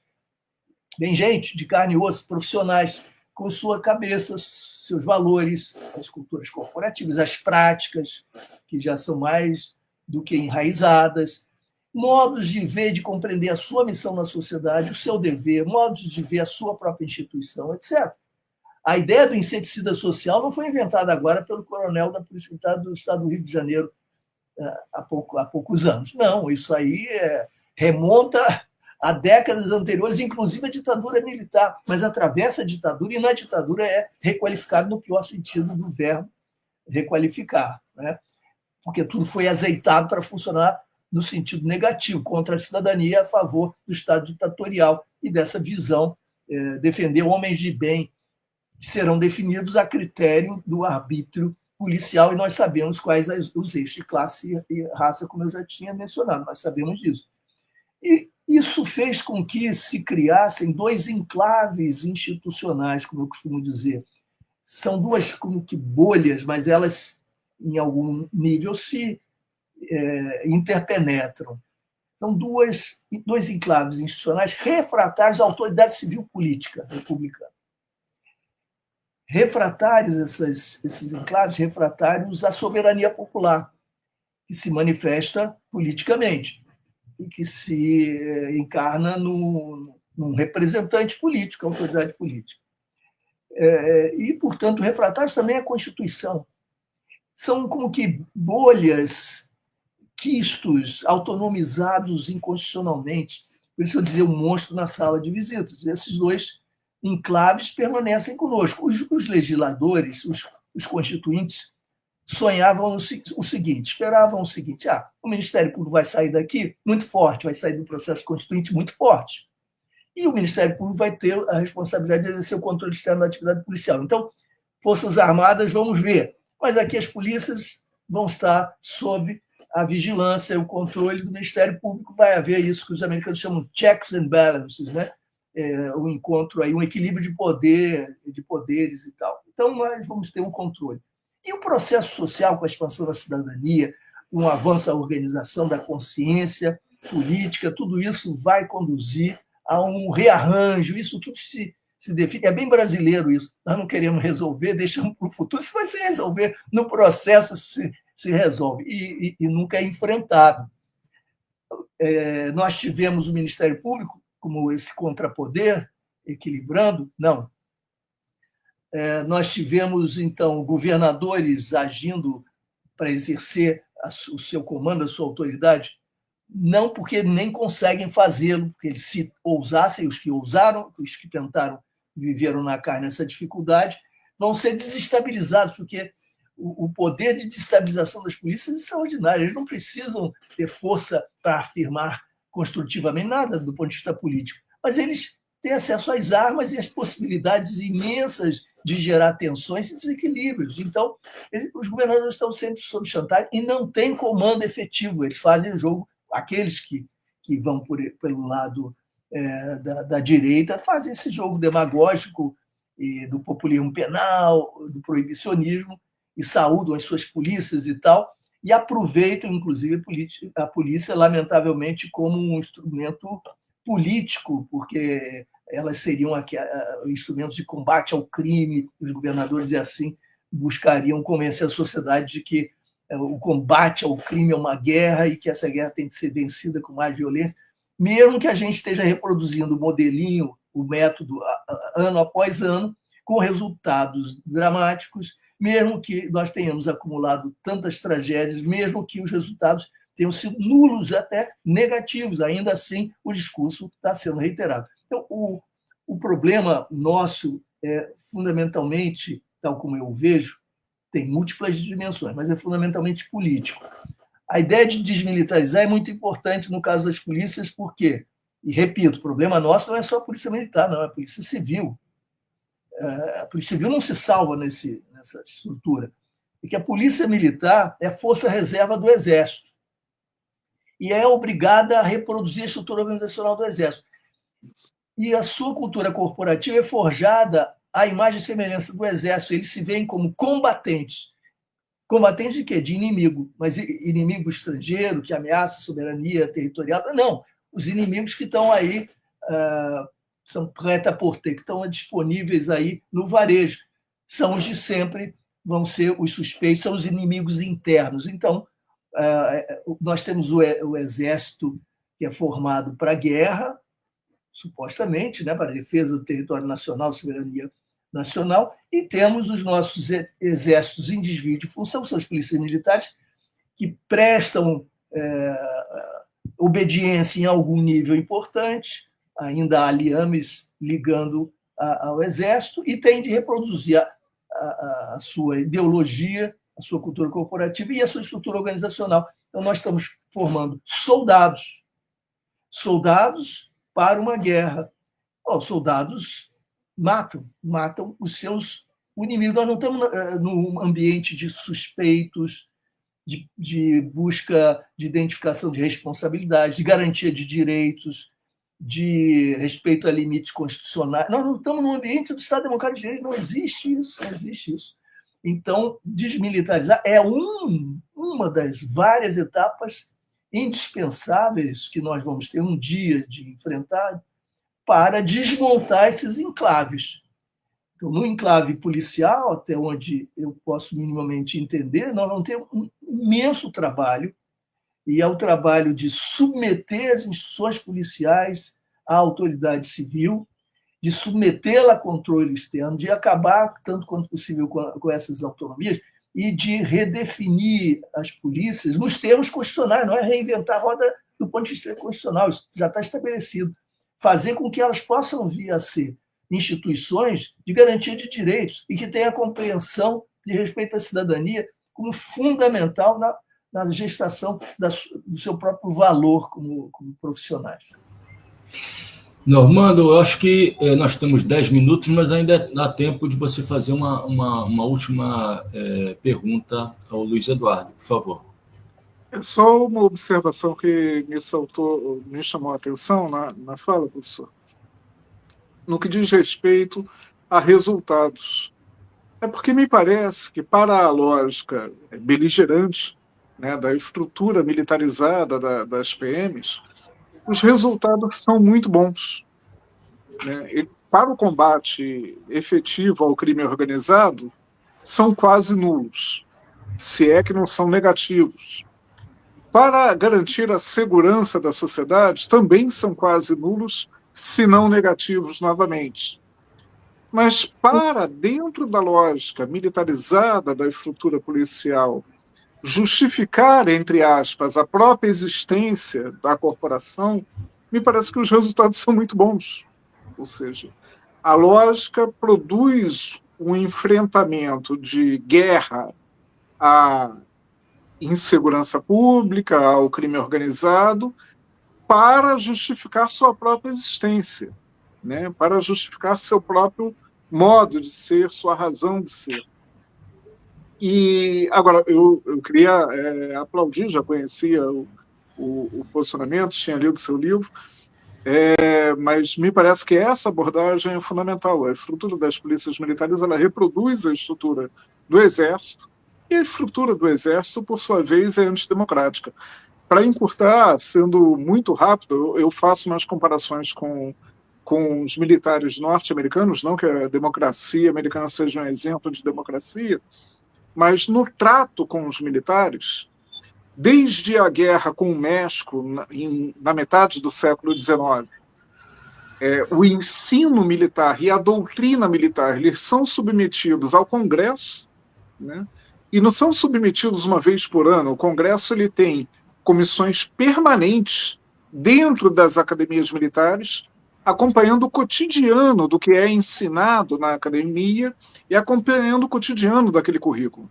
vem gente de carne e osso, profissionais, com sua cabeça, seus valores, as culturas corporativas, as práticas, que já são mais do que enraizadas, modos de ver, de compreender a sua missão na sociedade, o seu dever, modos de ver a sua própria instituição, etc. A ideia do inseticida social não foi inventada agora pelo coronel da Polícia Militar do Estado do Rio de Janeiro há poucos anos. Não, isso aí remonta a décadas anteriores, inclusive a ditadura militar, mas atravessa a ditadura, e na ditadura é requalificado no pior sentido do verbo requalificar, né? Porque tudo foi azeitado para funcionar no sentido negativo, contra a cidadania, a favor do Estado ditatorial e dessa visão, defender homens de bem, que serão definidos a critério do arbítrio policial, e nós sabemos quais os eixos de classe e raça, como eu já tinha mencionado, nós sabemos disso. E isso fez com que se criassem 2 enclaves institucionais, como eu costumo dizer. São 2 como que bolhas, mas elas, em algum nível, se interpenetram. São 2 enclaves institucionais refratários à autoridade civil política republicana. Refratários, esses enclaves refratários à soberania popular, que se manifesta politicamente e que se encarna num representante político, autoridade política. E, portanto, refratários também à Constituição. São como que bolhas quistos, autonomizados inconstitucionalmente. Por isso eu dizia um monstro na sala de visitas. Esses dois enclaves permanecem conosco. Os legisladores, os constituintes, sonhavam o seguinte, esperavam o seguinte: o Ministério Público vai sair daqui muito forte, vai sair do processo constituinte muito forte. E o Ministério Público vai ter a responsabilidade de exercer o controle externo da atividade policial. Então, Forças Armadas, vamos ver. Mas aqui as polícias vão estar sob a vigilância, o controle do Ministério Público. Vai haver isso que os americanos chamam de checks and balances, né? Um encontro aí, um equilíbrio de poderes e tal. Então, nós vamos ter um controle. E o processo social, com a expansão da cidadania, um avanço da organização da consciência política, tudo isso vai conduzir a um rearranjo, isso tudo se define. É bem brasileiro isso. Nós não queremos resolver, deixamos para o futuro. Isso vai se resolver no processo, se resolve, e nunca é enfrentado. Nós tivemos o Ministério Público como esse contrapoder, equilibrando? Não. Nós tivemos, então, governadores agindo para exercer o seu comando, a sua autoridade, não porque nem conseguem fazê-lo, porque eles, se ousassem, os que ousaram, os que tentaram, viveram na carne essa dificuldade, vão ser desestabilizados, porque o poder de desestabilização das polícias é extraordinário. Eles não precisam ter força para afirmar construtivamente nada do ponto de vista político, mas eles têm acesso às armas e às possibilidades imensas de gerar tensões e desequilíbrios. Então, os governadores estão sempre sob chantagem e não têm comando efetivo. Eles fazem o jogo, aqueles que vão pelo lado da direita, fazem esse jogo demagógico do populismo penal, do proibicionismo, e saúdam as suas polícias e tal, e aproveitam, inclusive, a polícia, lamentavelmente, como um instrumento político, porque elas seriam instrumentos de combate ao crime. Os governadores, e assim, buscariam convencer a sociedade de que o combate ao crime é uma guerra e que essa guerra tem que ser vencida com mais violência, mesmo que a gente esteja reproduzindo o modelinho, o método, ano após ano, com resultados dramáticos, mesmo que nós tenhamos acumulado tantas tragédias, mesmo que os resultados tenham sido nulos, até negativos, ainda assim o discurso está sendo reiterado. Então, o problema nosso é fundamentalmente, tal como eu vejo, tem múltiplas dimensões, mas é fundamentalmente político. A ideia de desmilitarizar é muito importante no caso das polícias, porque, e repito, o problema nosso não é só a polícia militar, não, é a polícia civil. A polícia civil não se salva nessa estrutura, porque a polícia militar é força reserva do Exército e é obrigada a reproduzir a estrutura organizacional do Exército. E a sua cultura corporativa é forjada à imagem e semelhança do Exército. Eles se veem como combatentes. Combatentes de quê? De inimigo, mas inimigo estrangeiro que ameaça a soberania territorial. Não, os inimigos que estão aí são prêt-à-porter, que estão disponíveis aí no varejo. São os de sempre, vão ser os suspeitos, são os inimigos internos. Então, nós temos o Exército, que é formado para a guerra, supostamente, né, para a defesa do território nacional, soberania nacional, e temos os nossos exércitos em desvio de função, são as polícias militares, que prestam obediência em algum nível importante, ainda há liames ligando ao Exército, e tem de reproduzir a sua ideologia, a sua cultura corporativa e a sua estrutura organizacional. Então, nós estamos formando soldados para uma guerra. Os soldados matam os seus inimigos. Nós não estamos num ambiente de suspeitos, de busca de identificação de responsabilidade, de garantia de direitos, de respeito a limites constitucionais. Nós não estamos num ambiente do Estado Democrático de Direito, não existe isso. Então, desmilitarizar é uma das várias etapas indispensáveis que nós vamos ter um dia de enfrentar para desmontar esses enclaves. Então, no enclave policial, até onde eu posso minimamente entender, nós vamos ter um imenso trabalho, e é o trabalho de submeter as instituições policiais à autoridade civil, de submetê-la a controle externo, de acabar, tanto quanto possível, com essas autonomias. e de redefinir as polícias nos termos constitucionais, não é reinventar a roda do ponto de vista constitucional, isso já está estabelecido. Fazer com que elas possam vir a ser instituições de garantia de direitos e que tenham a compreensão de respeito à cidadania como fundamental na gestação do seu próprio valor como profissionais. Normando, eu acho que nós temos 10 minutos, mas ainda dá tempo de você fazer uma última pergunta ao Luiz Eduardo, por favor. É só uma observação que me chamou a atenção na fala, professor. No que diz respeito a resultados. É porque me parece que, para a lógica beligerante, né, da estrutura militarizada das PMs, os resultados são muito bons. Né? E para o combate efetivo ao crime organizado, são quase nulos, se é que não são negativos. Para garantir a segurança da sociedade, também são quase nulos, se não negativos novamente. Mas para dentro da lógica militarizada da estrutura policial, justificar, entre aspas, a própria existência da corporação, me parece que os resultados são muito bons. Ou seja, a lógica produz um enfrentamento de guerra à insegurança pública, ao crime organizado, para justificar sua própria existência, né? Para justificar seu próprio modo de ser, sua razão de ser. E agora, eu queria aplaudir, já conhecia o posicionamento, tinha lido seu livro, mas me parece que essa abordagem é fundamental. A estrutura das polícias militares, ela reproduz a estrutura do Exército, e a estrutura do Exército, por sua vez, é antidemocrática. Para encurtar, sendo muito rápido, eu faço umas comparações com os militares norte-americanos, não que a democracia americana seja um exemplo de democracia, mas no trato com os militares, desde a guerra com o México, na metade do século XIX, o ensino militar e a doutrina militar, eles são submetidos ao Congresso, né? E não são submetidos uma vez por ano. O Congresso ele tem comissões permanentes dentro das academias militares, acompanhando o cotidiano do que é ensinado na academia e acompanhando o cotidiano daquele currículo.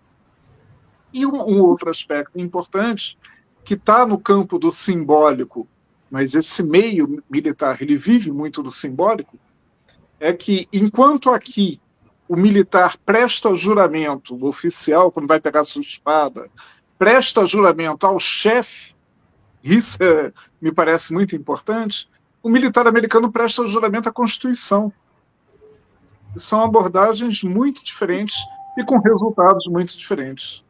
E um outro aspecto importante, que está no campo do simbólico, mas esse meio militar ele vive muito do simbólico, é que enquanto aqui o militar presta juramento, o oficial, quando vai pegar sua espada, presta juramento ao chefe, isso me parece muito importante, o militar americano presta juramento à Constituição. São abordagens muito diferentes e com resultados muito diferentes.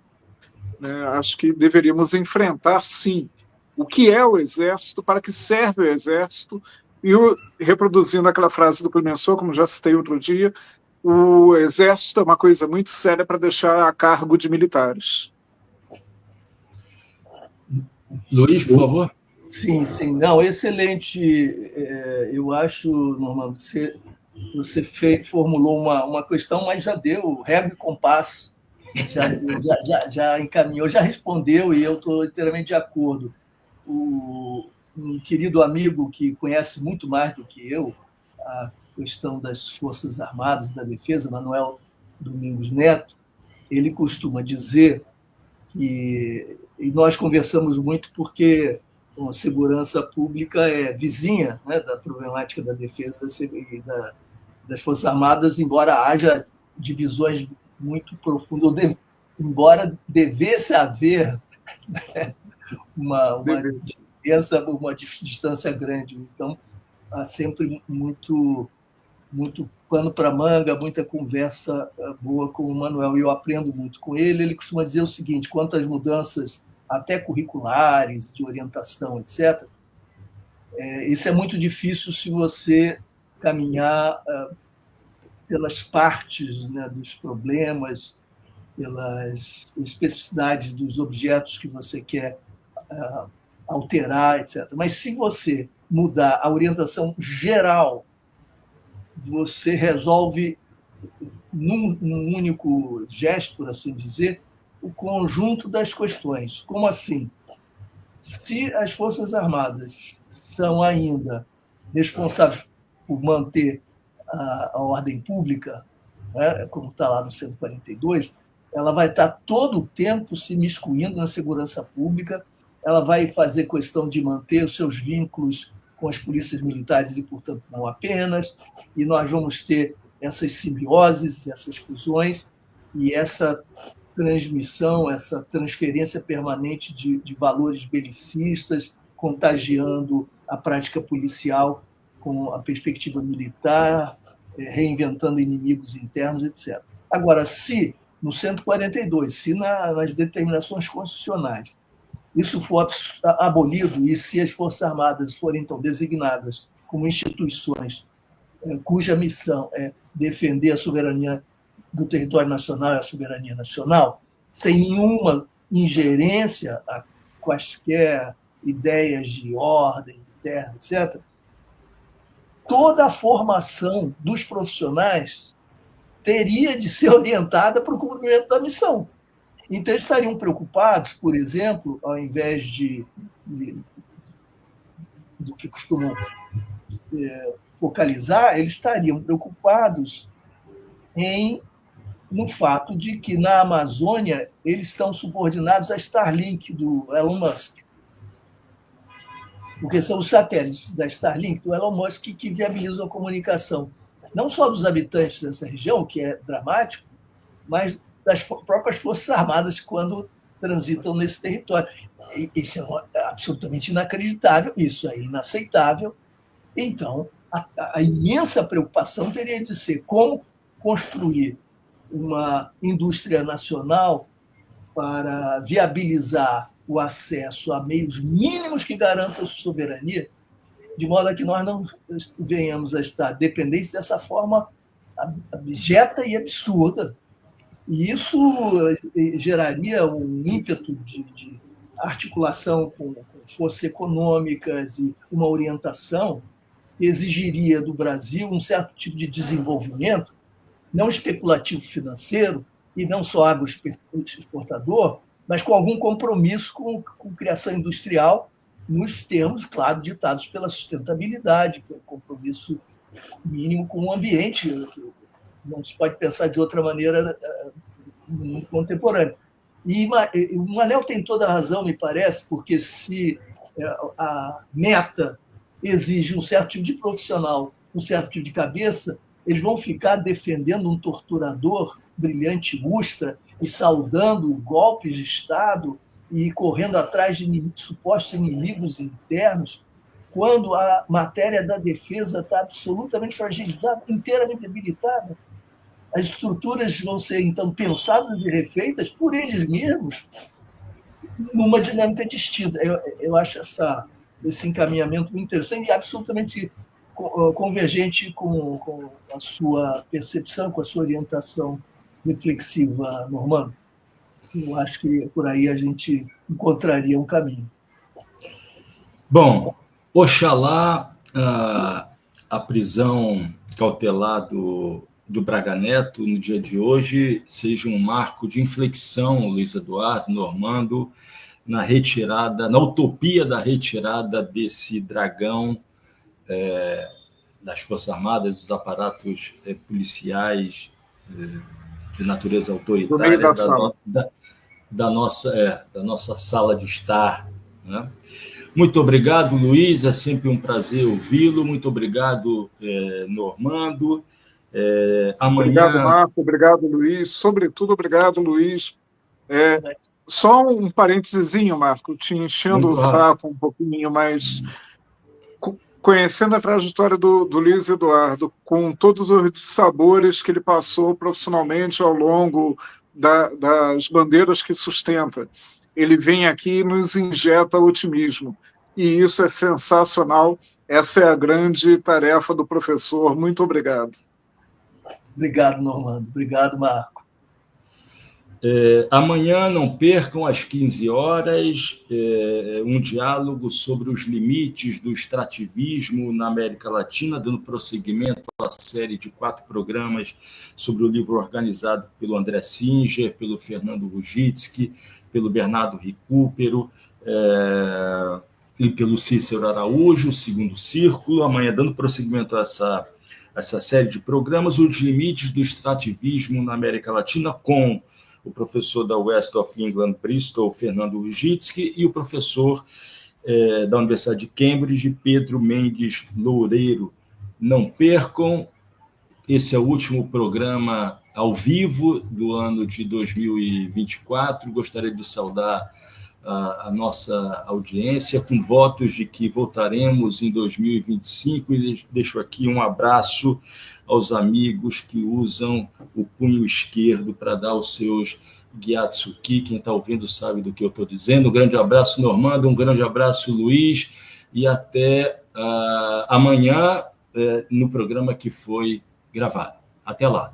Acho que deveríamos enfrentar, sim, o que é o Exército, para que serve o Exército, e reproduzindo aquela frase do Clemenceau, como já citei outro dia, o Exército é uma coisa muito séria para deixar a cargo de militares. Luiz, por favor. Sim. Não, excelente. Eu acho, Normando, você formulou uma questão, mas já deu régua e compasso, já encaminhou, já respondeu, e eu estou inteiramente de acordo. Um querido amigo que conhece muito mais do que eu a questão das Forças Armadas, da Defesa, Manuel Domingos Neto, ele costuma dizer que, e nós conversamos muito porque a segurança pública é vizinha, né, da problemática da defesa e das Forças Armadas, embora haja divisões muito profundas, embora devesse haver, né, uma distância grande. Então, há sempre muito pano para manga, muita conversa boa com o Manuel, e eu aprendo muito com ele. Ele costuma dizer o seguinte: quanto às mudanças até curriculares, de orientação, etc., isso é muito difícil se você caminhar pelas partes, né, dos problemas, pelas especificidades dos objetos que você quer alterar, etc. Mas se você mudar a orientação geral, você resolve num único gesto, por assim dizer, o conjunto das questões. Como assim? Se as Forças Armadas são ainda responsáveis por manter a ordem pública, né, como está lá no 142, ela vai estar todo o tempo se miscuindo na segurança pública, ela vai fazer questão de manter os seus vínculos com as polícias militares e, portanto, não apenas, e nós vamos ter essas simbioses, essas fusões e essa transmissão, essa transferência permanente de valores belicistas, contagiando a prática policial com a perspectiva militar, reinventando inimigos internos, etc. Agora, se no 142, se nas determinações constitucionais isso for abolido e se as Forças Armadas forem, então, designadas como instituições cuja missão é defender a soberania do território nacional e a soberania nacional, sem nenhuma ingerência a quaisquer ideias de ordem interna, etc., toda a formação dos profissionais teria de ser orientada para o cumprimento da missão. Então, eles estariam preocupados, por exemplo, ao invés do que costumam focalizar, eles estariam preocupados no fato de que, na Amazônia, eles estão subordinados a Starlink, do Elon Musk. Porque são os satélites da Starlink, do Elon Musk, que viabilizam a comunicação, não só dos habitantes dessa região, que é dramático, mas das próprias Forças Armadas quando transitam nesse território. Isso é absolutamente inacreditável, isso é inaceitável. Então, a imensa preocupação teria de ser como construir uma indústria nacional para viabilizar o acesso a meios mínimos que garantam a soberania, de modo a que nós não venhamos a estar dependentes dessa forma abjeta e absurda. E isso geraria um ímpeto de articulação com forças econômicas e uma orientação que exigiria do Brasil um certo tipo de desenvolvimento, não especulativo financeiro e não só agroexportador, mas com algum compromisso com criação industrial, nos termos, claro, ditados pela sustentabilidade, que é um compromisso mínimo com o ambiente. Não se pode pensar de outra maneira no mundo contemporâneo. E o Manel tem toda a razão, me parece, porque se a meta exige um certo tipo de profissional, um certo tipo de cabeça, eles vão ficar defendendo um torturador brilhante, ilustra, e saudando golpes de Estado e correndo atrás de supostos inimigos internos, quando a matéria da defesa está absolutamente fragilizada, inteiramente debilitada. As estruturas vão ser, então, pensadas e refeitas por eles mesmos numa dinâmica distinta. Eu acho esse encaminhamento muito interessante e absolutamente convergente com a sua percepção, com a sua orientação reflexiva, Normando. Eu acho que por aí a gente encontraria um caminho. Bom, oxalá a prisão cautelar do Braga Neto no dia de hoje seja um marco de inflexão, Luiz Eduardo, Normando, na utopia da retirada desse dragão das Forças Armadas, dos aparatos policiais de natureza autoritária da nossa sala de estar, né? Muito obrigado, Luiz, é sempre um prazer ouvi-lo. Muito obrigado, Normando. Amanhã... Obrigado, Marco. Obrigado, Luiz. Sobretudo, obrigado, Luiz. Só um parênteses, Marco, te enchendo o saco um pouquinho, mas conhecendo a trajetória do Luiz Eduardo, com todos os sabores que ele passou profissionalmente ao longo das bandeiras que sustenta, ele vem aqui e nos injeta otimismo. E isso é sensacional. Essa é a grande tarefa do professor. Muito obrigado. Obrigado, Normando. Obrigado, Marco. Amanhã, não percam, às 15 horas, um diálogo sobre os limites do extrativismo na América Latina, dando prosseguimento à série de 4 programas sobre o livro organizado pelo André Singer, pelo Fernando Rujitsky, pelo Bernardo Recupero e pelo Cícero Araújo, o Segundo Círculo. Amanhã, dando prosseguimento a essa série de programas, os limites do extrativismo na América Latina, com o professor da West of England, Bristol, Fernando Rujitsky, e o professor da Universidade de Cambridge, Pedro Mendes Loureiro. Não percam, esse é o último programa ao vivo do ano de 2024. Gostaria de saudar a nossa audiência, com votos de que voltaremos em 2025, e deixo aqui um abraço aos amigos que usam o punho esquerdo para dar os seus gyatsuki. Quem está ouvindo sabe do que eu estou dizendo. Um grande abraço, Normando, um grande abraço, Luiz, e até amanhã no programa que foi gravado. Até lá.